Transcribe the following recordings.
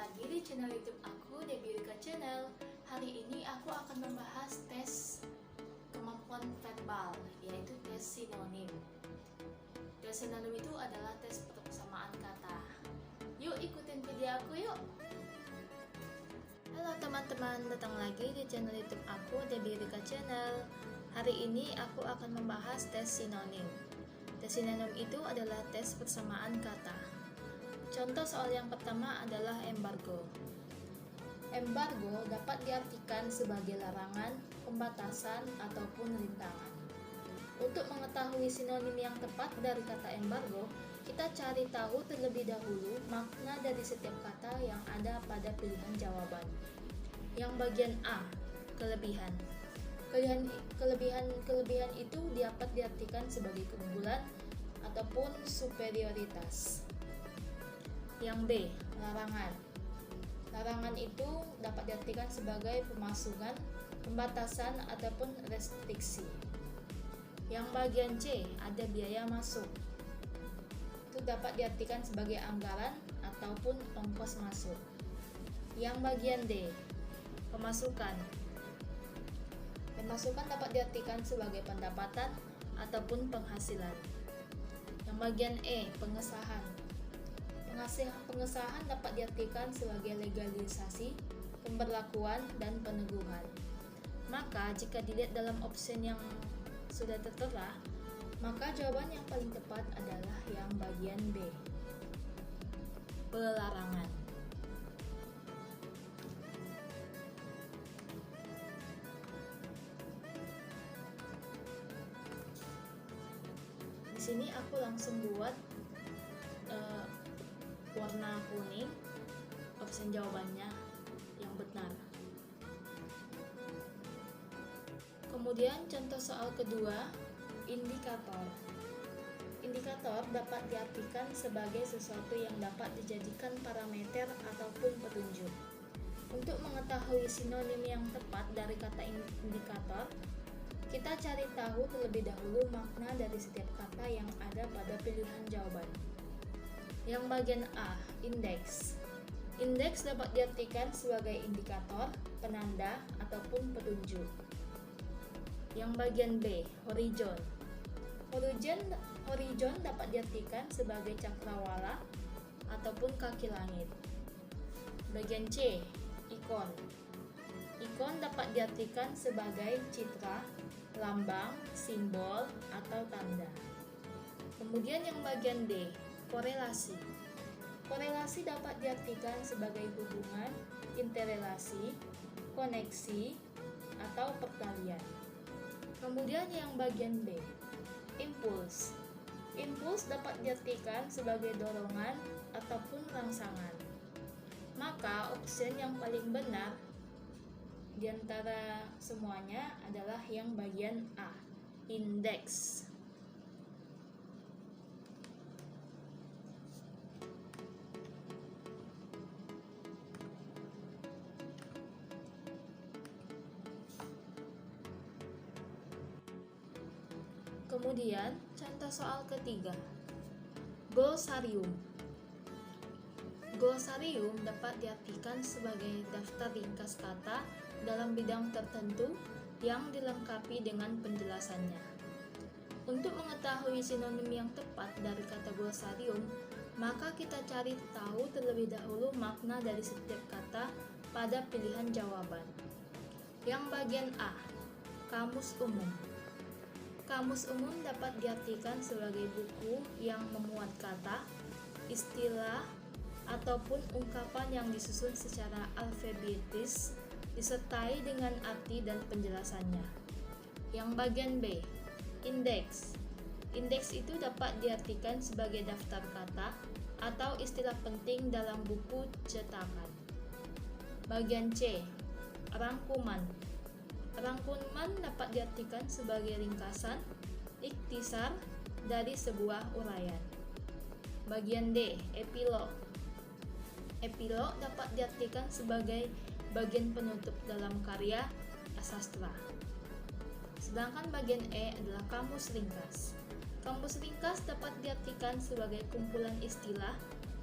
lagi di channel YouTube aku, Debiurika Channel. Hari ini aku akan membahas tes kemampuan verbal, yaitu tes sinonim. Tes sinonim itu adalah tes persamaan kata. Yuk ikutin video aku yuk. Halo teman-teman, datang lagi di channel YouTube aku, Debiurika Channel. Hari ini aku akan membahas tes sinonim. Tes sinonim itu adalah tes persamaan kata. Contoh soal yang pertama adalah embargo. Embargo dapat diartikan sebagai larangan, pembatasan, ataupun rintangan. Untuk mengetahui sinonim yang tepat dari kata embargo, kita cari tahu terlebih dahulu makna dari setiap kata yang ada pada pilihan jawaban. Yang bagian A, kelebihan. Kelebihan itu dapat diartikan sebagai keunggulan ataupun superioritas. Yang B, larangan. Larangan itu dapat diartikan sebagai pemasungan, pembatasan, ataupun restriksi. Yang bagian C, ada biaya masuk. Itu dapat diartikan sebagai anggaran ataupun ongkos masuk. Yang bagian D, pemasukan. Pemasukan dapat diartikan sebagai pendapatan ataupun penghasilan. Yang bagian E, pengesahan. Pengesahan dapat diartikan sebagai legalisasi, pemberlakuan, dan peneguhan. Maka jika dilihat dalam option yang sudah tertera, maka jawaban yang paling tepat adalah yang bagian B, pelarangan. Di sini aku langsung buat warna kuning, opsi jawabannya yang benar. Kemudian contoh soal kedua, indikator. Indikator dapat diartikan sebagai sesuatu yang dapat dijadikan parameter ataupun petunjuk. Untuk mengetahui sinonim yang tepat dari kata indikator, kita cari tahu terlebih dahulu makna dari setiap kata yang ada pada pilihan jawaban. Yang bagian A, indeks. Indeks dapat diartikan sebagai indikator, penanda, ataupun petunjuk. Yang bagian B, horizon. Horizon dapat diartikan sebagai cakrawala ataupun kaki langit. Bagian C, ikon. Ikon dapat diartikan sebagai citra, lambang, simbol, atau tanda. Kemudian yang bagian D, korelasi. Korelasi dapat diartikan sebagai hubungan, interrelasi, koneksi, atau perkalian. Kemudian yang bagian B, impuls. Impuls dapat diartikan sebagai dorongan ataupun rangsangan. Maka option yang paling benar di antara semuanya adalah yang bagian A, indeks. Kemudian, contoh soal ketiga, glosarium. Glosarium dapat diartikan sebagai daftar ringkas kata dalam bidang tertentu yang dilengkapi dengan penjelasannya. Untuk mengetahui sinonim yang tepat dari kata glosarium, maka kita cari tahu terlebih dahulu makna dari setiap kata pada pilihan jawaban. Yang bagian A, kamus umum. Kamus umum dapat diartikan sebagai buku yang memuat kata, istilah, ataupun ungkapan yang disusun secara alfabetis disertai dengan arti dan penjelasannya. Yang bagian B, indeks. Indeks itu dapat diartikan sebagai daftar kata atau istilah penting dalam buku cetakan. Bagian C, rangkuman. Rangkuman dapat diartikan sebagai ringkasan, ikhtisar dari sebuah uraian. Bagian D, epilog. Epilog dapat diartikan sebagai bagian penutup dalam karya sastra. Sedangkan bagian E adalah kamus ringkas. Kamus ringkas dapat diartikan sebagai kumpulan istilah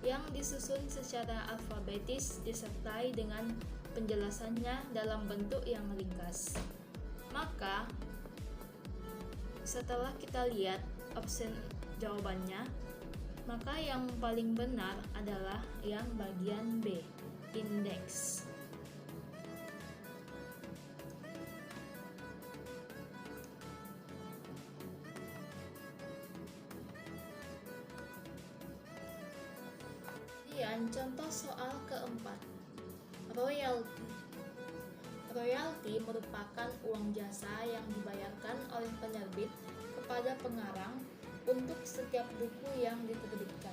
yang disusun secara alfabetis disertai dengan penjelasannya dalam bentuk yang ringkas. Maka, setelah kita lihat opsi jawabannya, maka yang paling benar adalah yang bagian B, indeks. Kemudian contoh soal keempat, royalti. Royalti merupakan uang jasa yang dibayarkan oleh penerbit kepada pengarang untuk setiap buku yang diterbitkan.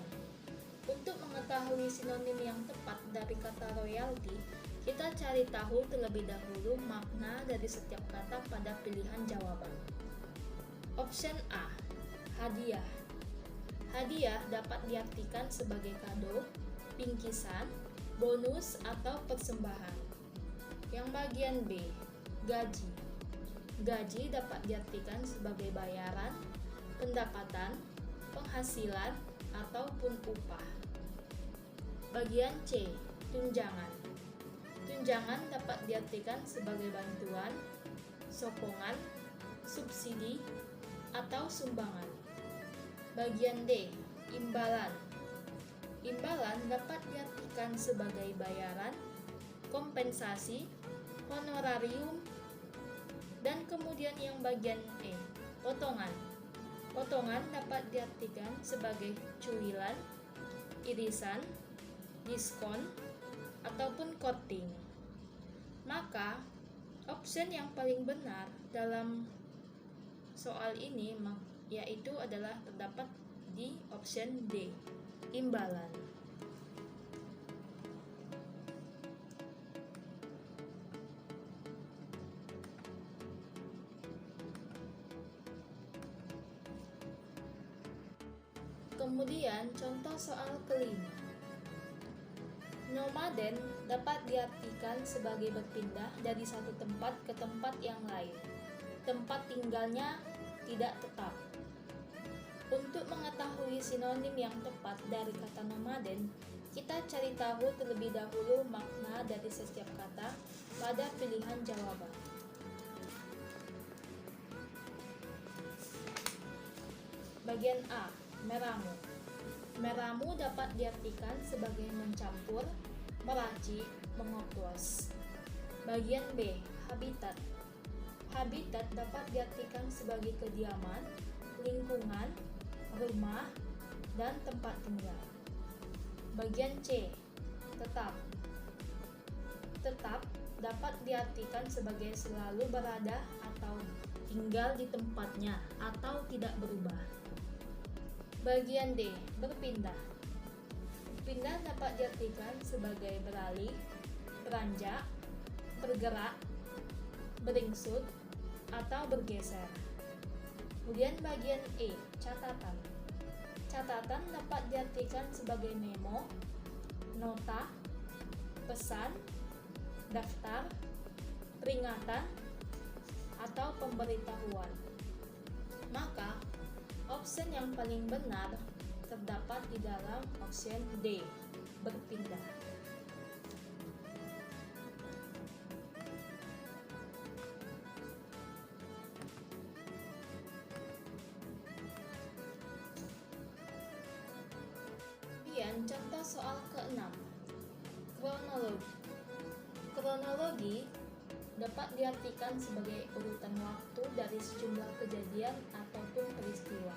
Untuk mengetahui sinonim yang tepat dari kata royalti, kita cari tahu terlebih dahulu makna dari setiap kata pada pilihan jawaban. Option A, hadiah. Hadiah dapat diartikan sebagai kado, bingkisan, bonus, atau persembahan. Yang bagian B, gaji. Gaji dapat diartikan sebagai bayaran, pendapatan, penghasilan, ataupun upah. Bagian C, tunjangan. Tunjangan dapat diartikan sebagai bantuan, sokongan, subsidi, atau sumbangan. Bagian D, imbalan. Imbalan dapat diartikan sebagai bayaran, kompensasi, honorarium, dan kemudian yang bagian E, potongan. Potongan dapat diartikan sebagai cuilan, irisan, diskon, ataupun korting. Maka, opsi yang paling benar dalam soal ini yaitu adalah terdapat di option D, imbalan. Kemudian contoh soal kelima. Nomaden dapat diartikan sebagai berpindah dari satu tempat ke tempat yang lain. Tempat tinggalnya tidak tetap. Untuk mengetahui sinonim yang tepat dari kata nomaden, kita cari tahu terlebih dahulu makna dari setiap kata pada pilihan jawaban. Bagian A, meramu. Meramu dapat diartikan sebagai mencampur, meracik, mengoplos. Bagian B, habitat. Habitat dapat diartikan sebagai kediaman, lingkungan, rumah, dan tempat tinggal. Bagian C, tetap. Tetap dapat diartikan sebagai selalu berada atau tinggal di tempatnya atau tidak berubah. Bagian D, berpindah. Berpindah dapat diartikan sebagai beralih, beranjak, bergerak, beringsut, atau bergeser. Kemudian bagian E, catatan. Catatan dapat diartikan sebagai memo, nota, pesan, daftar, peringatan, atau pemberitahuan. Maka, opsi yang paling benar terdapat di dalam opsi D, berpindah. Kemudian contoh soal ke-6, kronologi. Kronologi dapat diartikan sebagai urutan waktu dari sejumlah kejadian ataupun peristiwa.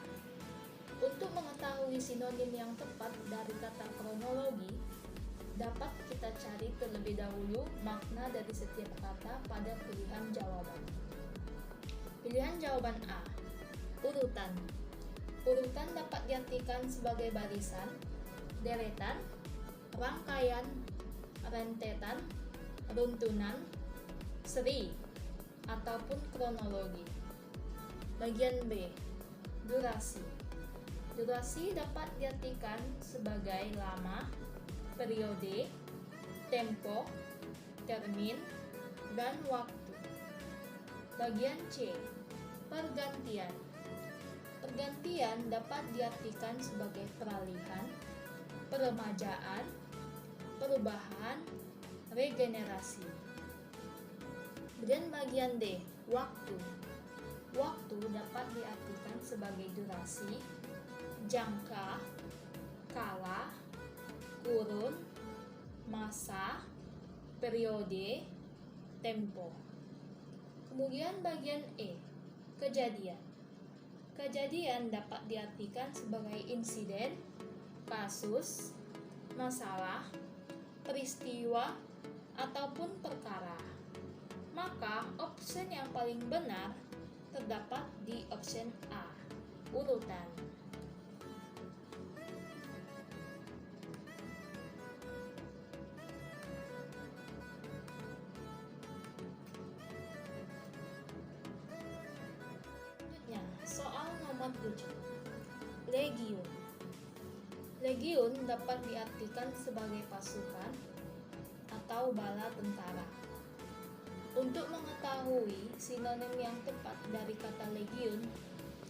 Untuk mengetahui sinonim yang tepat dari kata kronologi, dapat kita cari terlebih dahulu makna dari setiap kata pada pilihan jawaban. Pilihan jawaban A, urutan. Urutan dapat diartikan sebagai barisan, deretan, rangkaian, rentetan, runtunan, seri, ataupun kronologi. Bagian B, durasi. Durasi dapat diartikan sebagai lama, periode, tempo, termin, dan waktu. Bagian C, pergantian. Pergantian dapat diartikan sebagai peralihan, peremajaan, perubahan, regenerasi. Dan bagian D, waktu. Waktu dapat diartikan sebagai durasi, jangka, kala, kurun, masa, periode, tempo. Kemudian bagian E, kejadian. Kejadian dapat diartikan sebagai insiden, kasus, masalah, peristiwa, ataupun perkara. Maka opsi yang paling benar terdapat di opsi A, urutan. Selanjutnya, soal nomor 7. Legiun. Legiun dapat diartikan sebagai pasukan atau bala tentara. Untuk mengetahui sinonim yang tepat dari kata legiun,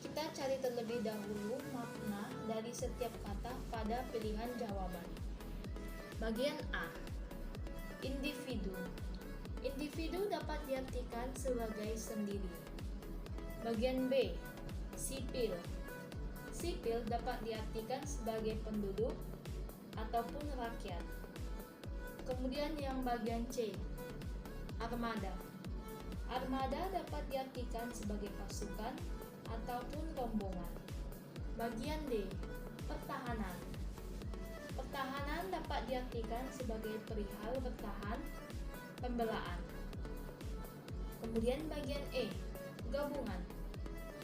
kita cari terlebih dahulu makna dari setiap kata pada pilihan jawaban. Bagian A, individu. Individu dapat diartikan sebagai sendiri. Bagian B, sipil. Sipil dapat diartikan sebagai penduduk ataupun rakyat. Kemudian yang bagian C, armada. Armada dapat diartikan sebagai pasukan ataupun rombongan. Bagian D, pertahanan. Pertahanan dapat diartikan sebagai perihal bertahan, pembelaan. Kemudian bagian E, gabungan.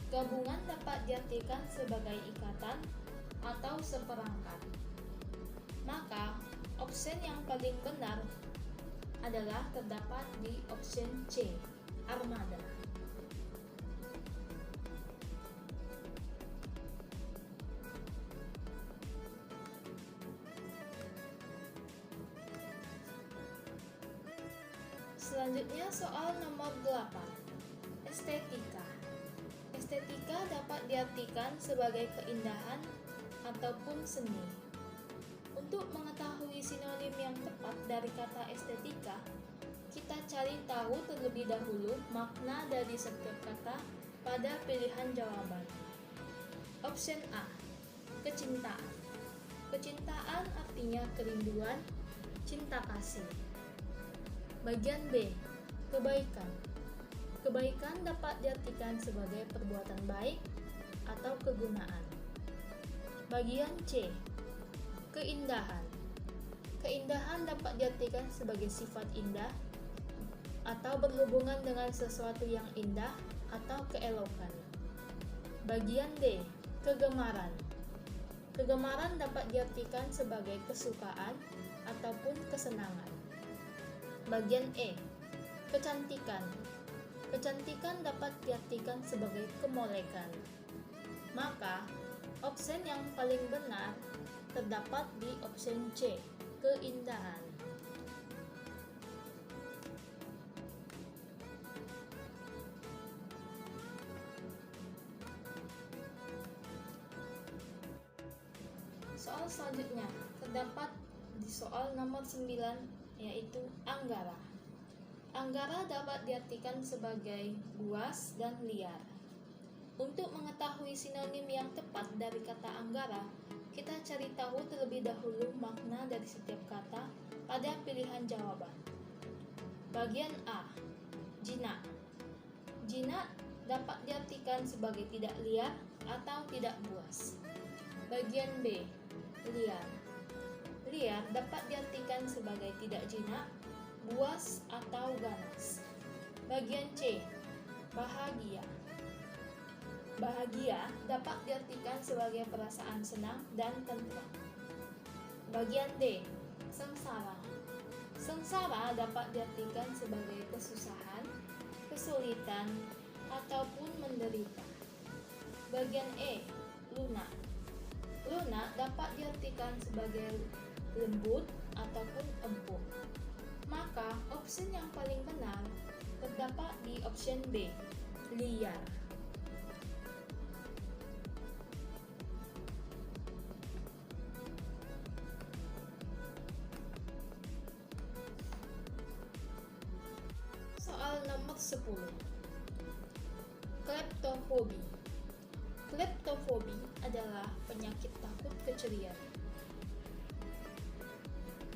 Gabungan dapat diartikan sebagai ikatan atau seperangkat. Maka, opsi yang paling benar adalah terdapat di opsi C, armada. Selanjutnya soal nomor 8, estetika. Estetika dapat diartikan sebagai keindahan ataupun seni. Untuk mengetahui sinonim yang tepat dari kata estetika, kita cari tahu terlebih dahulu makna dari setiap kata pada pilihan jawaban. Opsi A, kecintaan. Kecintaan artinya kerinduan, cinta kasih. Bagian B, kebaikan. Kebaikan dapat diartikan sebagai perbuatan baik atau kegunaan. Bagian C, keindahan. Keindahan dapat diartikan sebagai sifat indah atau berhubungan dengan sesuatu yang indah atau keelokan. Bagian D, kegemaran. Kegemaran dapat diartikan sebagai kesukaan ataupun kesenangan. Bagian E, kecantikan. Kecantikan dapat diartikan sebagai kemolekan. Maka, opsi yang paling benar terdapat di opsi C, keindahan. Soal selanjutnya terdapat di soal nomor 9, yaitu anggara. Anggara dapat diartikan sebagai luas dan liar. Untuk mengetahui sinonim yang tepat dari kata anggara, kita cari tahu terlebih dahulu makna dari setiap kata pada pilihan jawaban. Bagian A, jinak. Jinak dapat diartikan sebagai tidak liar atau tidak buas. Bagian B, liar. Liar dapat diartikan sebagai tidak jinak, buas, atau ganas. Bagian C, bahagia. Bahagia dapat diartikan sebagai perasaan senang dan tentram. Bagian D, sengsara. Sengsara dapat diartikan sebagai kesusahan, kesulitan, ataupun menderita. Bagian E, lunak. Lunak dapat diartikan sebagai lembut ataupun empuk. Maka opsi yang paling benar terdapat di opsi B, liar. 10. Kleptofobi. Kleptofobi adalah penyakit takut kecurian.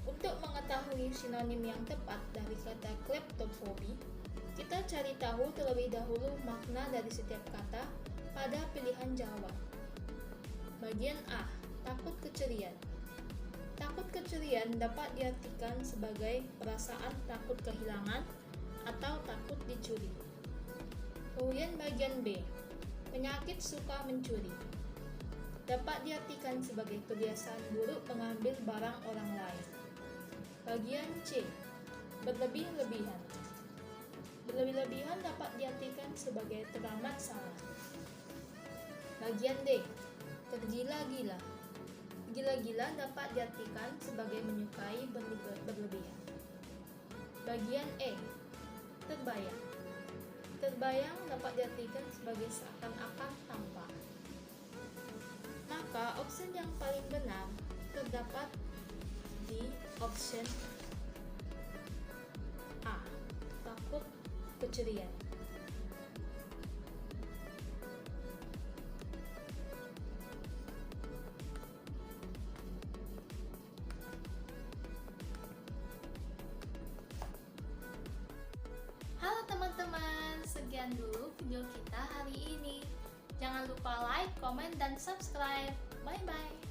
Untuk mengetahui sinonim yang tepat dari kata kleptofobi, kita cari tahu terlebih dahulu makna dari setiap kata pada pilihan jawaban. Bagian A, takut kecurian. Takut kecurian dapat diartikan sebagai perasaan takut kehilangan atau takut dicuri. Kemudian bagian B, penyakit suka mencuri. Dapat diartikan sebagai kebiasaan buruk mengambil barang orang lain. Bagian C, berlebih-lebihan. Berlebih-lebihan dapat diartikan sebagai teramat salah. Bagian D, tergila-gila. Gila-gila dapat diartikan sebagai menyukai berlebihan. Bagian E, terbayang. Terbayang dapat diartikan sebagai seakan-akan tampak. Maka opsi yang paling benar terdapat di option A, takut kecurian. Halo teman-teman, sekian dulu video kita hari ini. Jangan lupa like, komen, dan subscribe. Bye-bye.